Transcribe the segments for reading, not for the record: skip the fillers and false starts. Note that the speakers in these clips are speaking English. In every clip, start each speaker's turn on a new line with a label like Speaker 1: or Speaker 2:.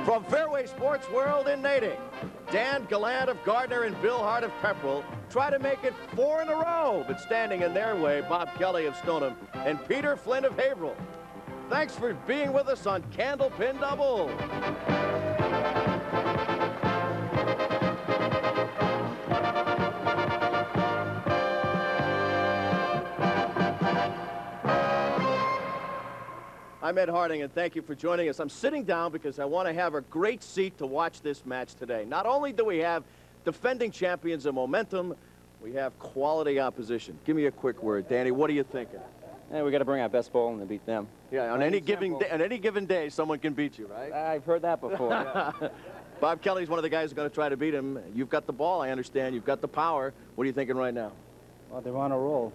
Speaker 1: From Fairway Sports World in Natick, Dan Gallant of Gardner and Bill Hart of Pepperell try to make it 4 in a row, but standing in their way, Bob Kelly of Stoneham and Peter Flynn of Haverhill. Thanks for being with us on Candlepin Double. I'm Ed Harding, and thank you for joining us. I'm sitting down because I want to have a great seat to watch this match today. Not only do we have defending champions of momentum, we have quality opposition. Give me a quick word. Danny, what are you thinking?
Speaker 2: Yeah, we got to bring our best ball and beat them.
Speaker 1: Yeah, on any given day, someone can beat you, right?
Speaker 2: I've heard that before. Yeah.
Speaker 1: Bob Kelly's one of the guys who's going to try to beat him. You've got the ball, I understand. You've got the power. What are you thinking right now?
Speaker 2: Well, they're on a roll.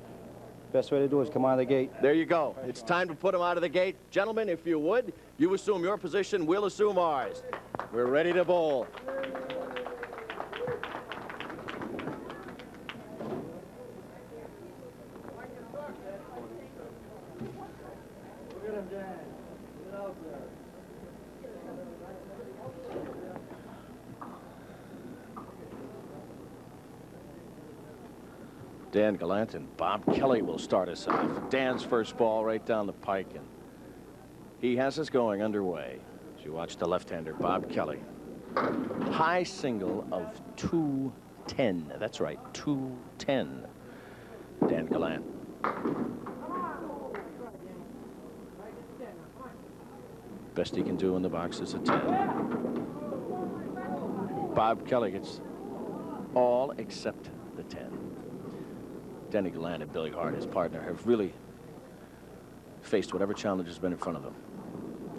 Speaker 2: Best way to do it is come out of the gate.
Speaker 1: There you go. It's time to put them out of the gate. Gentlemen, if you would, you assume your position, we'll assume ours. We're ready to bowl. Dan Gallant and Bob Kelly will start us off. Dan's first ball right down the pike, and he has us going underway. As you watch the left-hander, Bob Kelly. High single of 210. That's right, 210. Dan Gallant. Best he can do in the box is a 10. Bob Kelly gets all except the 10. Danny Gallant and Billy Hart, his partner, have really faced whatever challenge has been in front of them.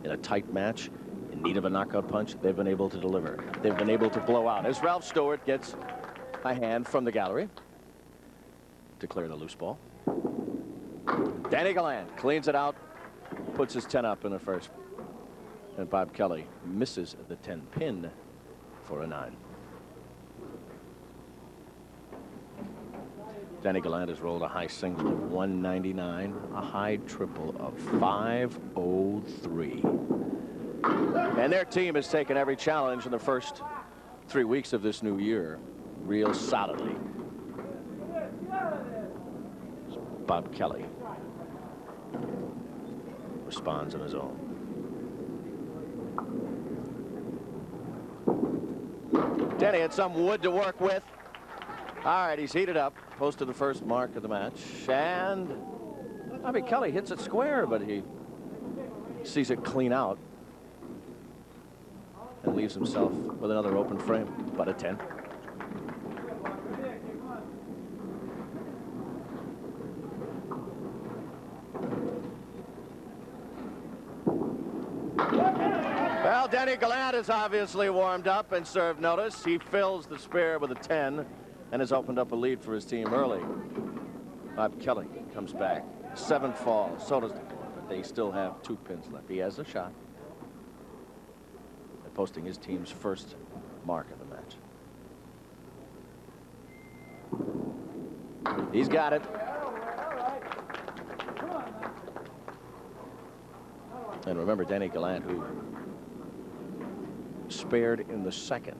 Speaker 1: In a tight match, in need of a knockout punch, they've been able to deliver. They've been able to blow out. As Ralph Stewart gets a hand from the gallery to clear the loose ball. Danny Gallant cleans it out, puts his 10 up in the first. And Bob Kelly misses the 10 pin for a 9. Danny Gallant has rolled a high single of 199, a high triple of 503. And their team has taken every challenge in the first 3 weeks of this new year real solidly. Bob Kelly responds on his own. Danny had some wood to work with. All right, he's heated up, posted the first mark of the match, and Bobby Kelly hits it square, but he sees it clean out and leaves himself with another open frame, but a 10. Well, Danny Gallant is obviously warmed up and served notice. He fills the spare with a 10. And has opened up a lead for his team early. Bob Kelly comes back. 7 falls. So does the board, but they still have 2 pins left. He has a shot at posting his team's first mark of the match. He's got it. And remember, Danny Gallant, who spared in the second,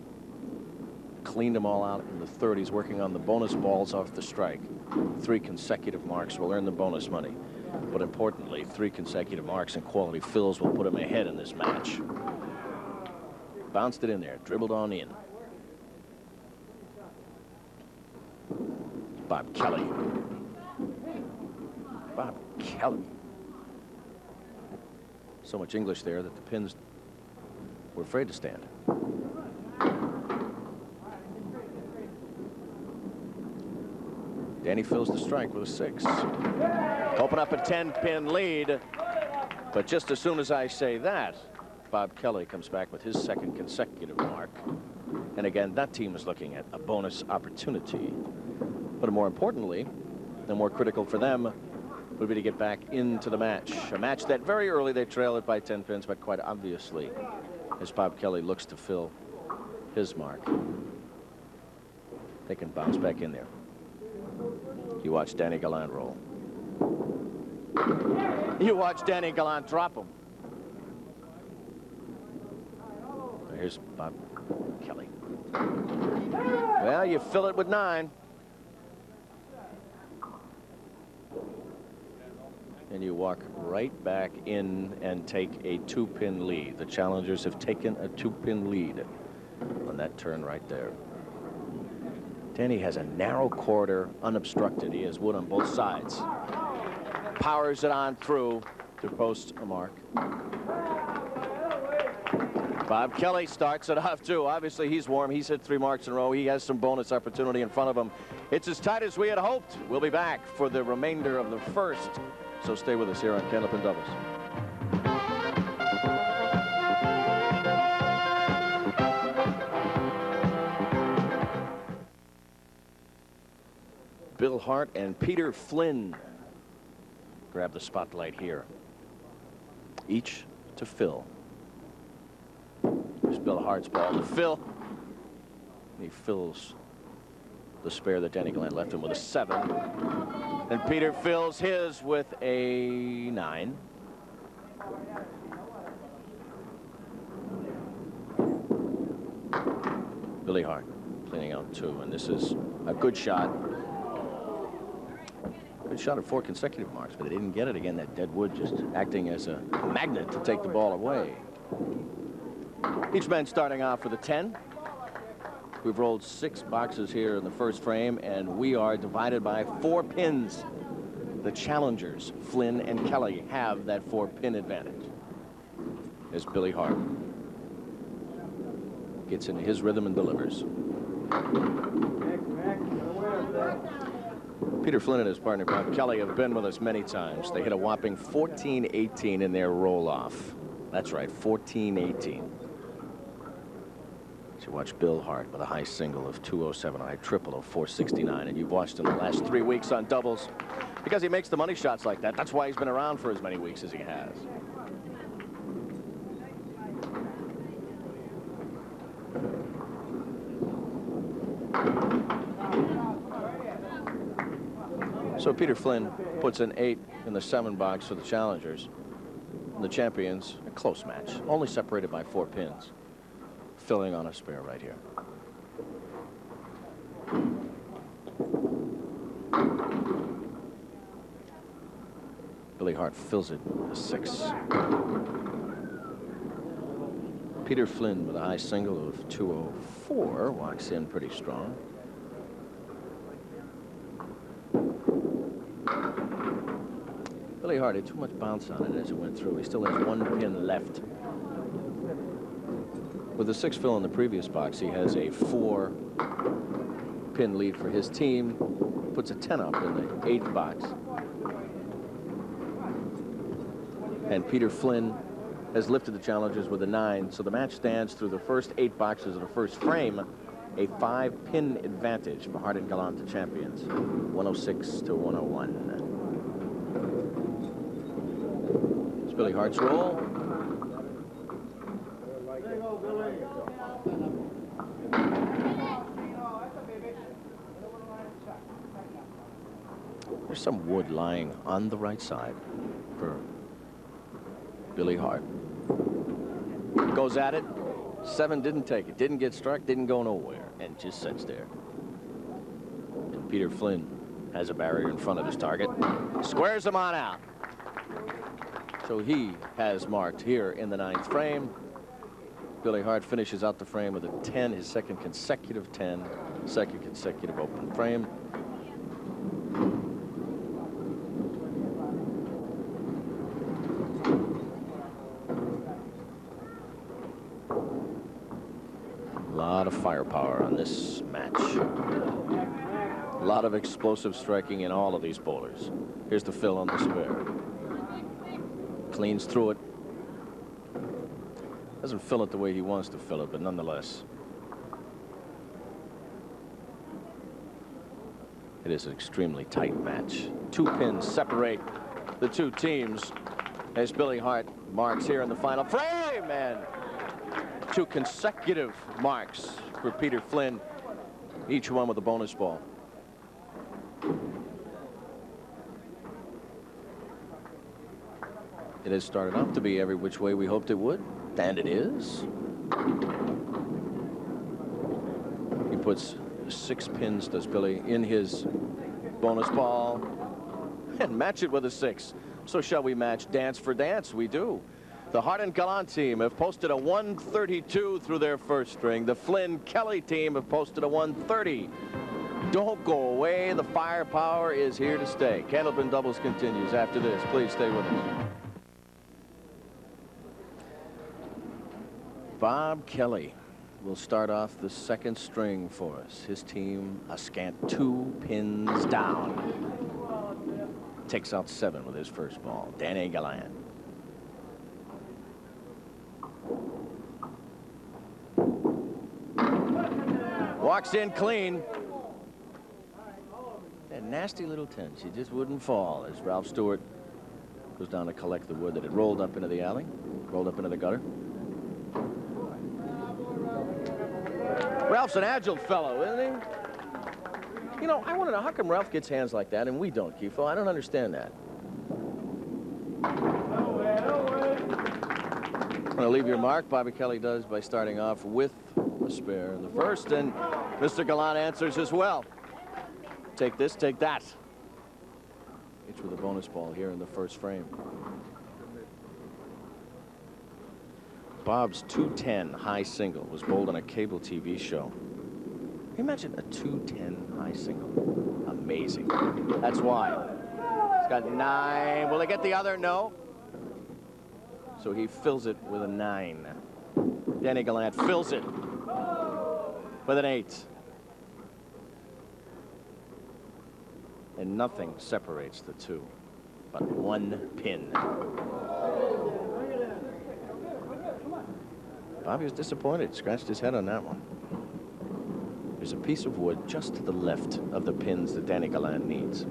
Speaker 1: cleaned them all out in the 30s, working on the bonus balls off the strike. 3 consecutive marks will earn the bonus money. But importantly, 3 consecutive marks and quality fills will put him ahead in this match. Bounced it in there, dribbled on in. Bob Kelly. Bob Kelly. So much English there that the pins were afraid to stand. Danny fills the strike with a 6. Open up a 10-pin lead. But just as soon as I say that, Bob Kelly comes back with his 2nd consecutive mark. And again, that team is looking at a bonus opportunity. But more importantly, and more critical for them, would be to get back into the match. A match that very early they trail it by 10 pins, but quite obviously, as Bob Kelly looks to fill his mark, they can bounce back in there. You watch Danny Gallant roll. You watch Danny Gallant drop him. Here's Bob Kelly. Well, you fill it with 9. And you walk right back in and take a 2-pin lead. The challengers have taken a 2-pin lead on that turn right there. Danny has a narrow corridor, unobstructed. He has wood on both sides. Powers it on through to post a mark. Bob Kelly starts it off too. Obviously he's warm. He's hit 3 marks in a row. He has some bonus opportunity in front of him. It's as tight as we had hoped. We'll be back for the remainder of the first. So stay with us here on Candlepin Doubles. Bill Hart and Peter Flynn grab the spotlight here. Each to Phil. Here's Bill Hart's ball to Phil. He fills the spare that Danny Gallant left him with a 7. And Peter fills his with a 9. Billy Hart cleaning out 2, and this is a good shot. Good shot at 4 consecutive marks, but they didn't get it again. That dead wood just acting as a magnet to take the ball away. Each man starting off with a 10. We've rolled 6 boxes here in the first frame, and we are divided by 4 pins. The challengers, Flynn and Kelly, have that 4-pin advantage. As Billy Hart gets into his rhythm and delivers. Peter Flynn and his partner Bob Kelly have been with us many times. They hit a whopping 14-18 in their roll-off. That's right, 14-18. You watch Bill Hart with a high single of 207, a high triple of 469, and you've watched him the last 3 weeks on doubles because he makes the money shots like that. That's why he's been around for as many weeks as he has. So Peter Flynn puts an 8 in the 7 box for the challengers. And the champions, a close match, only separated by 4 pins. Filling on a spare right here. Billy Hart fills it a 6. Peter Flynn with a high single of 204 walks in pretty strong. Billy Hart had too much bounce on it as it went through. He still has 1 pin left. With the 6 fill in the previous box, he has a 4-pin lead for his team. Puts a 10 up in the 8th box. And Peter Flynn has lifted the challengers with a 9. So the match stands through the first 8 boxes of the first frame. A 5-pin advantage for Hart and Gallant, the champions. 106 to 101. It's Billy Hart's roll. There's some wood lying on the right side for Billy Hart. Goes at it. 7 didn't take it. Didn't get struck. Didn't go nowhere. And just sits there. And Peter Flynn has a barrier in front of his target. Squares him on out. So he has marked here in the 9th frame. Billy Hart finishes out the frame with a 10, his 2nd consecutive 10, 2nd consecutive open frame. A lot of firepower on this match. A lot of explosive striking in all of these bowlers. Here's the fill on the spare. Cleans through it. Doesn't fill it the way he wants to fill it, but nonetheless. It is an extremely tight match. 2 pins separate the 2 teams as Billy Hart marks here in the final frame, and 2 consecutive marks for Peter Flynn, each one with a bonus ball. It has started off to be every which way we hoped it would, and it is. puts 6 pins, does Billy, in his bonus ball and match it with a 6. So shall we match dance for dance? We do. The Hart and Gallant team have posted a 132 through their first string. The Flynn Kelly team have posted a 130. Don't go away. The firepower is here to stay. Candlepin doubles continues after this. Please stay with us. Bob Kelly will start off the second string for us. His team a scant 2 pins down. Takes out 7 with his first ball. Danny Gallant. Walks in clean. That nasty little 10. She just wouldn't fall as Ralph Stewart goes down to collect the wood that had rolled up into the alley, rolled up into the gutter. Ralph's an agile fellow, isn't he? You know, I want to know, how come Ralph gets hands like that and we don't, Keefo? I don't understand that. I'm going to leave your mark. Bobby Kelly does by starting off with a spare in the first, and Mr. Gallant answers as well. Take this, take that. Each with a bonus ball here in the first frame. Bob's 210 high single was bowled on a cable TV show. Can you imagine a 210 high single? Amazing. That's why. He's got 9. Will they get the other? No. So he fills it with a 9. Danny Gallant fills it with an 8. And nothing separates the two but 1 pin. Bobby was disappointed, scratched his head on that one. There's a piece of wood just to the left of the pins that Danny Gallant needs.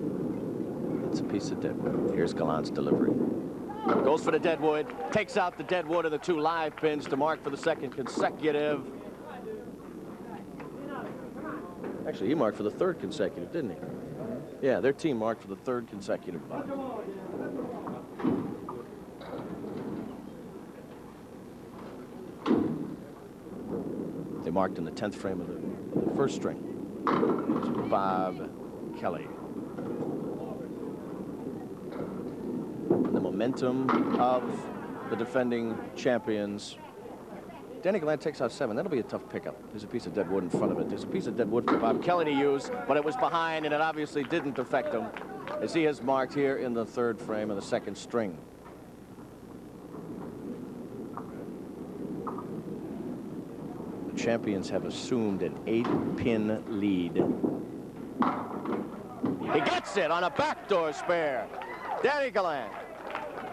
Speaker 1: It's a piece of deadwood. Here's Gallant's delivery. Goes for the deadwood, takes out the deadwood of the 2 live pins to mark for the second consecutive. Actually, he marked for the 3rd consecutive, didn't he? Yeah, their team marked for the 3rd consecutive bunt. They marked in the 10th frame of the first string. Bob Kelly. The momentum of the defending champions. Danny Gallant takes out 7. That'll be a tough pickup. There's a piece of dead wood in front of it. There's a piece of dead wood for Bob Kelly to use, but it was behind, and it obviously didn't affect him, as he has marked here in the 3rd frame of the 2nd string. The champions have assumed an 8-pin lead. He gets it on a backdoor spare. Danny Gallant.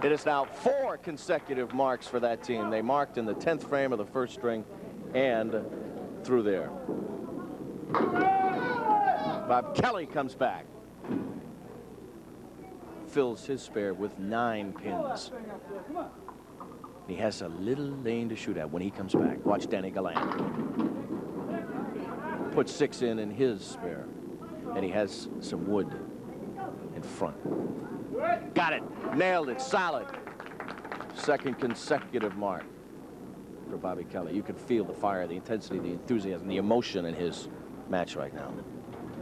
Speaker 1: It is now 4 consecutive marks for that team. They marked in the 10th frame of the 1st string and through there. Bob Kelly comes back. Fills his spare with 9 pins. He has a little lane to shoot at when he comes back. Watch Danny Gallant. Put 6 in his spare. And he has some wood in front. Got it. Nailed it. Solid. 2nd consecutive mark for Bobby Kelly. You can feel the fire, the intensity, the enthusiasm, the emotion in his match right now.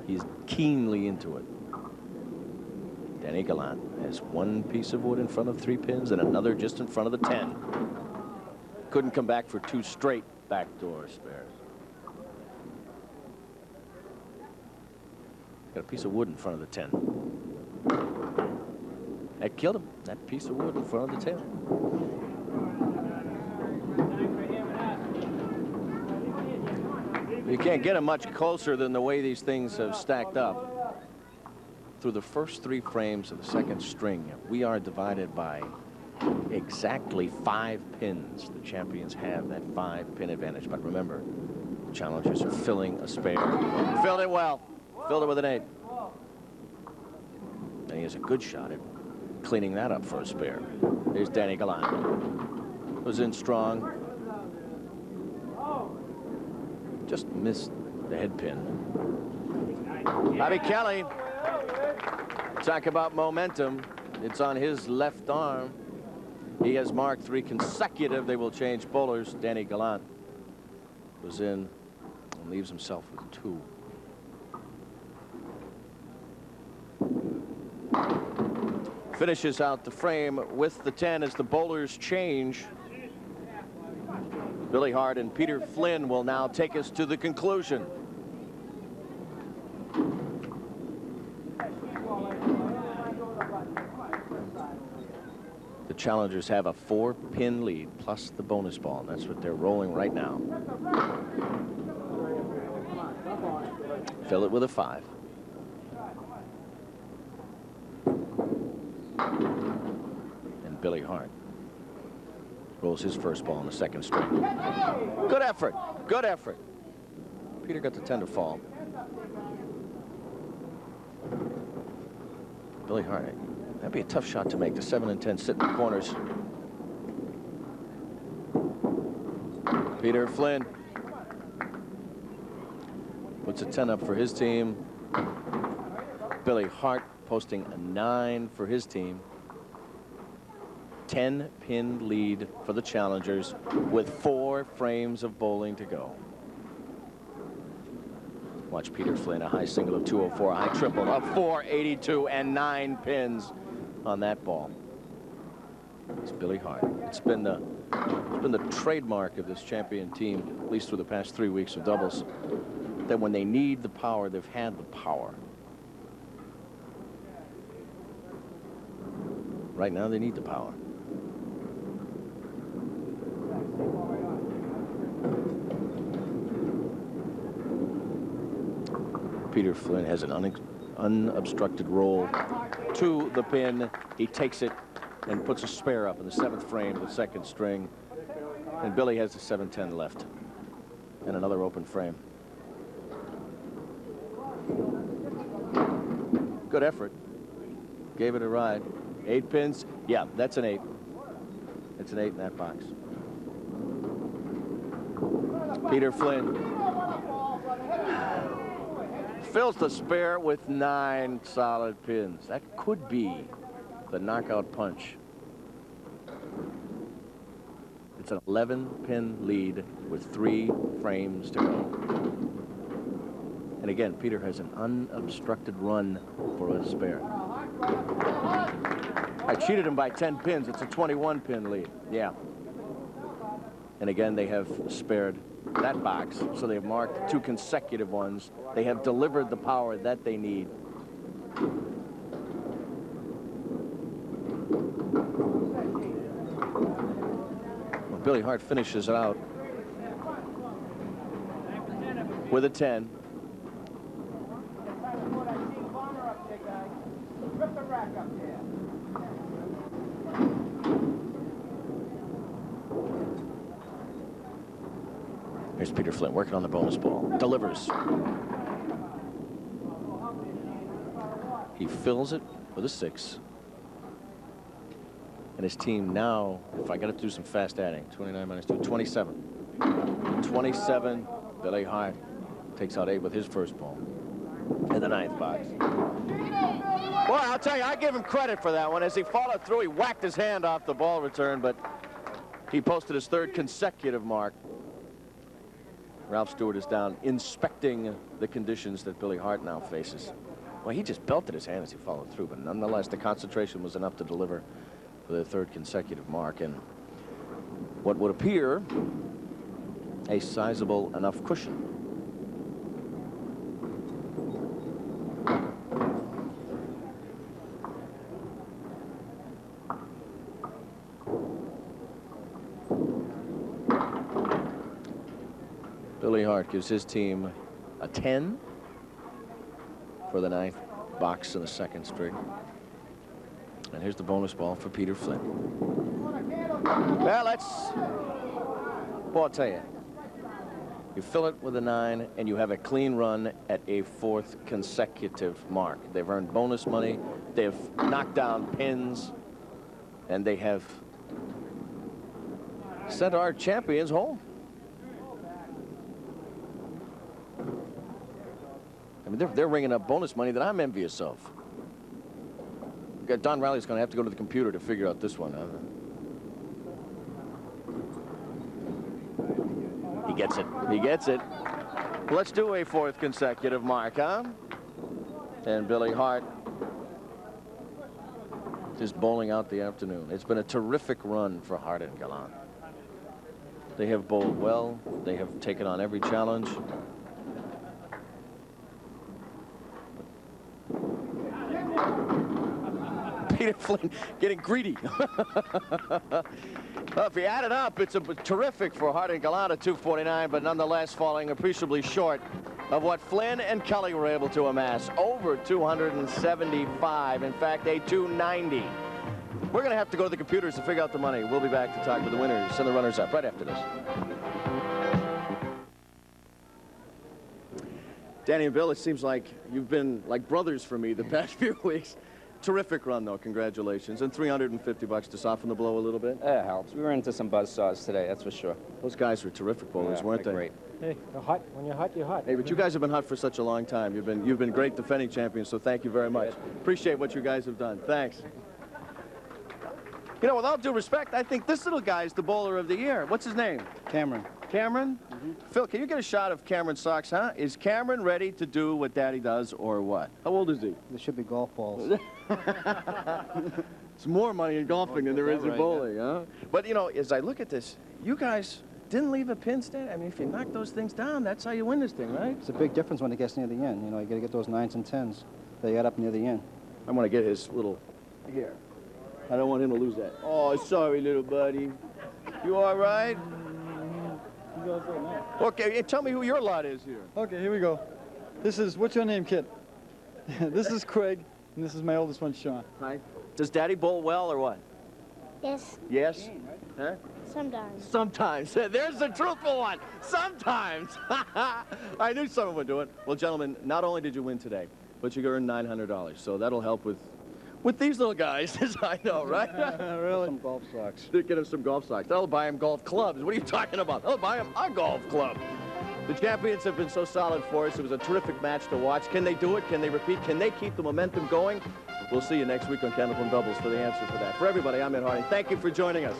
Speaker 1: He's keenly into it. Danny Gallant has 1 piece of wood in front of 3 pins and another just in front of the 10. Couldn't come back for 2 straight backdoor spares. Got a piece of wood in front of the 10. That killed him. That piece of wood in front of the 10. You can't get him much closer than the way these things have stacked up. Through the first 3 frames of the 2nd string, we are divided by exactly 5 pins. The champions have that 5-pin advantage. But remember, challengers are filling a spare. Filled it well. Filled it with an 8. And he has a good shot at cleaning that up for a spare. Here's Danny Gallant. Was in strong. Just missed the head pin. Bobby Kelly. Talk about momentum. It's on his left arm. He has marked 3 consecutive. They will change bowlers. Danny Gallant was in and leaves himself with 2. Finishes out the frame with the 10 as the bowlers change. Billy Hart and Peter Flynn will now take us to the conclusion. The challengers have a 4-pin lead plus the bonus ball, and that's what they're rolling right now. Fill it with a 5. And Billy Hart rolls his first ball in the second string. Good effort. Good effort. Peter got the 10 to fall. Billy Hart, that'd be a tough shot to make. The 7 and 10 sit in the corners. Peter Flynn puts a 10 up for his team. Billy Hart posting a 9 for his team. 10-pin lead for the challengers with 4 frames of bowling to go. Watch Peter Flynn, a high single of 204, a high triple of 482, and 9 pins on that ball. It's Billy Hart. It's been the trademark of this champion team, at least for the past 3 weeks of doubles, that when they need the power, they've had the power. Right now, they need the power. Peter Flynn has an unobstructed roll to the pin. He takes it and puts a spare up in the 7th frame of the second string. And Billy has the 7-10 left and another open frame. Good effort. Gave it a ride. 8 pins. Yeah, that's an 8. It's an 8 in that box. Peter Flynn fills the spare with 9 solid pins. That could be the knockout punch. It's an 11-pin lead with 3 frames to go. And again, Peter has an unobstructed run for a spare. I cheated him by 10 pins. It's a 21-pin lead. Yeah. And again, they have spared that box, so they've marked 2 consecutive ones. They have delivered the power that they need. Well, Billy Hart finishes it out with a 10. Here's Peter Flynn working on the bonus ball. Delivers. He fills it with a 6. And his team now, if I got to do some fast adding, 29 minus 2, 27. 27. Billy Hart takes out 8 with his first ball in the 9th box. Well, I'll tell you, I give him credit for that one. As he followed through, he whacked his hand off the ball return, but he posted his 3rd consecutive mark. Ralph Stewart is down inspecting the conditions that Billy Hart now faces. Well, he just belted his hand as he followed through, but nonetheless, the concentration was enough to deliver for the 3rd consecutive mark, and what would appear a sizable enough cushion. Billy Hart gives his team a 10 for the 9th box in the 2nd string. And here's the bonus ball for Peter Flynn. Well, boy, I'll tell you, you fill it with a 9 and you have a clean run at a 4th consecutive mark. They've earned bonus money, they've knocked down pins, and they have sent our champions home. I mean, they're ringing up bonus money that I'm envious of. Don Riley's going to have to go to the computer to figure out this one. He gets it. He gets it. Let's do a 4th consecutive mark, huh? And Billy Hart just bowling out the afternoon. It's been a terrific run for Hart and Gallant. They have bowled well. They have taken on every challenge. Peter Flynn getting greedy. Well, if you add it up, it's a terrific for Hart and Gallant at 249, but nonetheless falling appreciably short of what Flynn and Kelly were able to amass. Over 275. In fact, a 290. We're going to have to go to the computers to figure out the money. We'll be back to talk with the winners and the runners-up right after this. Danny and Bill, it seems like you've been like brothers for me the past few weeks. Terrific run, though. Congratulations. And $350 to soften the blow a little bit.
Speaker 2: That helps. We were into some buzzsaws today, that's for sure.
Speaker 1: Those guys were terrific bowlers, weren't they?
Speaker 2: Great.
Speaker 3: Hey, you're hot. When you're hot, you're hot.
Speaker 1: Hey, but you guys have been hot for such a long time. You've been great defending champions, so thank you very much. Appreciate what you guys have done. Thanks. You know, with all due respect, I think this little guy is the bowler of the year. What's his name?
Speaker 2: Cameron.
Speaker 1: Cameron? Phil, can you get a shot of Cameron's socks, huh? Is Cameron ready to do what Daddy does or what? How old is he?
Speaker 2: There should be golf balls.
Speaker 1: It's more money in golfing than there is in bowling, huh? But, you know, as I look at this, you guys didn't leave a pin stand. I mean, if you knock those things down, that's how you win this thing, right?
Speaker 2: It's a big difference when it gets near the end. You know, you got to get those 9s and 10s. They got up near the end.
Speaker 1: I want to get his little here. I don't want him to lose that. Oh, sorry, little buddy. You all right? Okay, tell me who your lot is here.
Speaker 4: Okay, here we go. This is, what's your name, kid? This is Craig, and this is my oldest one, Sean.
Speaker 1: Hi. Does Daddy bowl well or what?
Speaker 5: Yes,
Speaker 1: Yes? Huh?
Speaker 5: sometimes.
Speaker 1: Sometimes. There's the truthful one. Sometimes. I knew someone would do it. Well, gentlemen, not only did you win today, but you earned $900. So that'll help with these little guys, as I know, right?
Speaker 2: Really? Some golf socks.
Speaker 1: Get him some golf socks. That'll buy him golf clubs. What are you talking about? That'll buy him a golf club. The champions have been so solid for us. It was a terrific match to watch. Can they do it? Can they repeat? Can they keep the momentum going? We'll see you next week on Candlepin Doubles for the answer for that. For everybody, I'm Ed Harding. Thank you for joining us.